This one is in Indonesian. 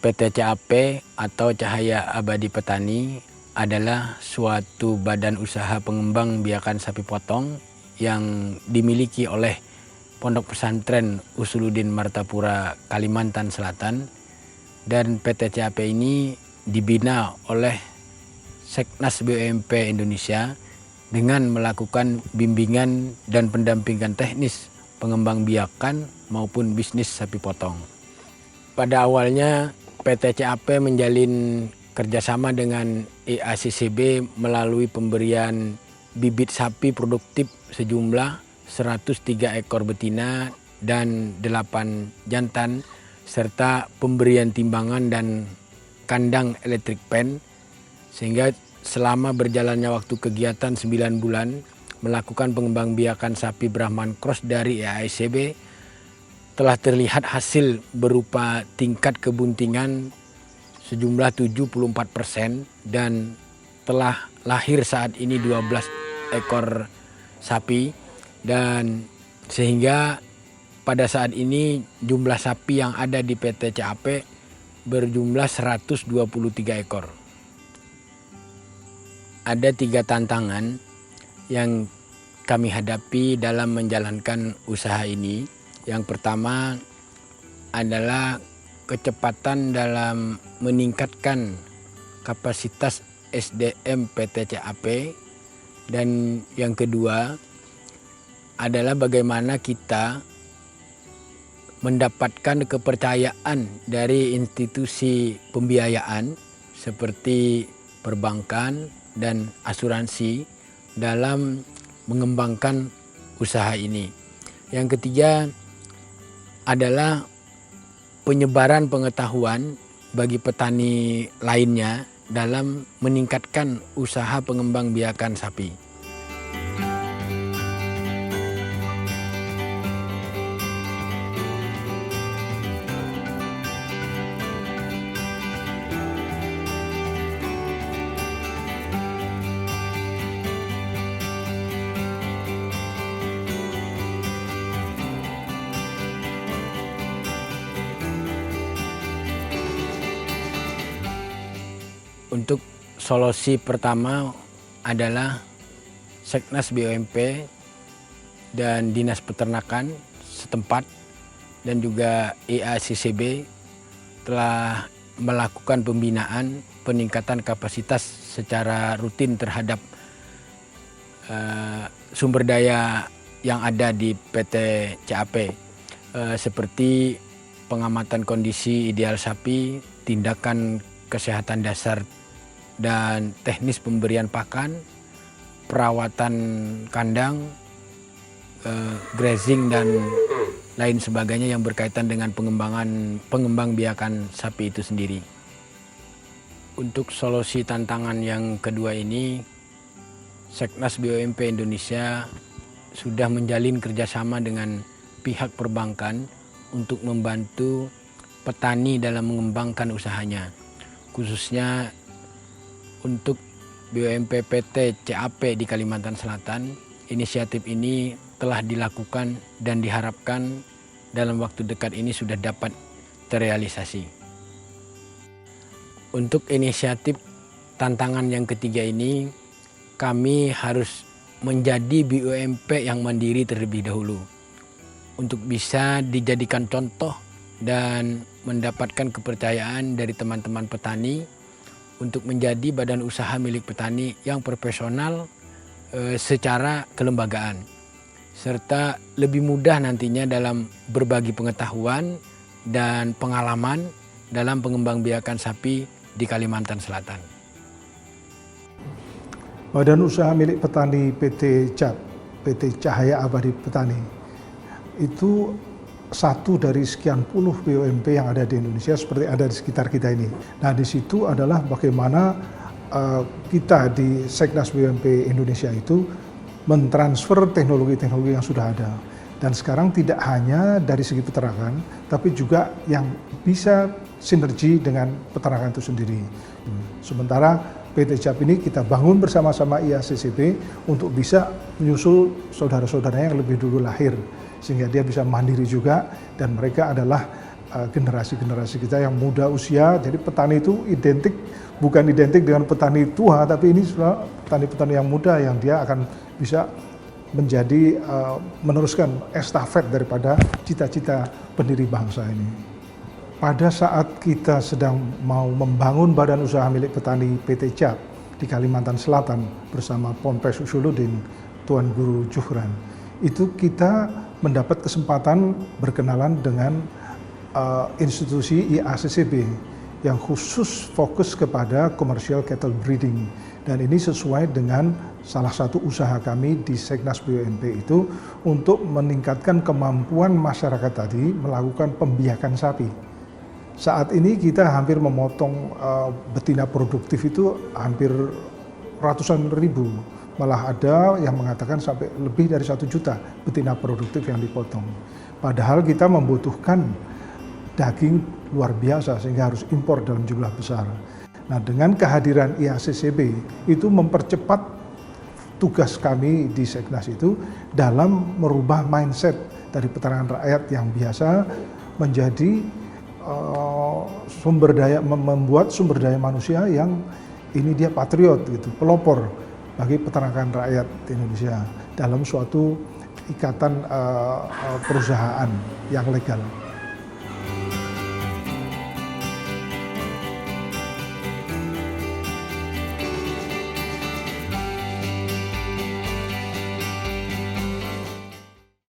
PT CAP atau Cahaya Abadi Petani adalah suatu badan usaha pengembang biakan sapi potong yang dimiliki oleh Pondok Pesantren Usuluddin Martapura, Kalimantan Selatan. Dan PT CAP ini dibina oleh Seknas BUMP Indonesia dengan melakukan bimbingan dan pendampingan teknis pengembang biakan maupun bisnis sapi potong. Pada awalnya PT CAP menjalin kerjasama dengan IACCB melalui pemberian bibit sapi produktif sejumlah 103 ekor betina dan 8 jantan, serta pemberian timbangan dan kandang elektrik pen, sehingga selama berjalannya waktu kegiatan 9 bulan melakukan pengembang biakan sapi Brahman Cross dari IACCB, telah terlihat hasil berupa tingkat kebuntingan sejumlah 74% dan telah lahir saat ini 12 ekor sapi, dan sehingga pada saat ini jumlah sapi yang ada di PT CAP berjumlah 123 ekor. Ada 3 tantangan yang kami hadapi dalam menjalankan usaha ini. Yang pertama adalah kecepatan dalam meningkatkan kapasitas SDM PT CAP, dan yang kedua adalah bagaimana kita mendapatkan kepercayaan dari institusi pembiayaan seperti perbankan dan asuransi dalam mengembangkan usaha ini. Yang ketiga adalah penyebaran pengetahuan bagi petani lainnya dalam meningkatkan usaha pengembang biakan sapi. Untuk solusi pertama adalah Seknas BUMP dan Dinas Peternakan setempat dan juga IACCB telah melakukan pembinaan peningkatan kapasitas secara rutin terhadap sumber daya yang ada di PT CAP, seperti pengamatan kondisi ideal sapi, tindakan kesehatan dasar dan teknis pemberian pakan, perawatan kandang, grazing dan lain sebagainya yang berkaitan dengan pengembang biakan sapi itu sendiri. Untuk solusi tantangan yang kedua ini, Seknas BUMP Indonesia sudah menjalin kerjasama dengan pihak perbankan untuk membantu petani dalam mengembangkan usahanya, khususnya untuk BUMP PT CAP di Kalimantan Selatan. Inisiatif ini telah dilakukan dan diharapkan dalam waktu dekat ini sudah dapat terrealisasi. Untuk inisiatif tantangan yang ketiga ini, kami harus menjadi BUMP yang mandiri terlebih dahulu untuk bisa dijadikan contoh dan mendapatkan kepercayaan dari teman-teman petani untuk menjadi badan usaha milik petani yang profesional, secara kelembagaan, serta lebih mudah nantinya dalam berbagi pengetahuan dan pengalaman dalam pengembangbiakan sapi di Kalimantan Selatan. Badan Usaha Milik Petani PT CAP, PT Cahaya Abadi Petani, itu satu dari sekian puluh BUMP yang ada di Indonesia seperti ada di sekitar kita ini. Nah, di situ adalah bagaimana kita di Seknas BUMP Indonesia itu mentransfer teknologi-teknologi yang sudah ada. Dan sekarang tidak hanya dari segi peternakan, tapi juga yang bisa sinergi dengan peternakan itu sendiri. Sementara PT CAP ini kita bangun bersama-sama IACCP untuk bisa menyusul saudara-saudaranya yang lebih dulu lahir, sehingga dia bisa mandiri juga, dan mereka adalah generasi-generasi kita yang muda usia. Jadi petani itu bukan identik dengan petani tua, tapi ini sudah petani-petani yang muda yang dia akan bisa menjadi meneruskan estafet daripada cita-cita pendiri bangsa ini. Pada saat kita sedang mau membangun Badan Usaha Milik Petani PT CAP di Kalimantan Selatan bersama Ponpes Usuluddin, Tuan Guru Juhran, itu kita mendapat kesempatan berkenalan dengan institusi IACCP yang khusus fokus kepada commercial cattle breeding, dan ini sesuai dengan salah satu usaha kami di Seknas BUMP itu untuk meningkatkan kemampuan masyarakat tadi melakukan pembiakan sapi. Saat ini kita hampir memotong betina produktif itu hampir ratusan ribu, malah ada yang mengatakan sampai lebih dari 1 juta betina produktif yang dipotong. Padahal kita membutuhkan daging luar biasa sehingga harus impor dalam jumlah besar. Nah, dengan kehadiran IACCP itu mempercepat tugas kami di Seknas itu dalam merubah mindset dari peternakan rakyat yang biasa menjadi membuat sumber daya manusia yang ini dia patriot gitu, pelopor bagi peternakan rakyat di Indonesia dalam suatu ikatan perusahaan yang legal.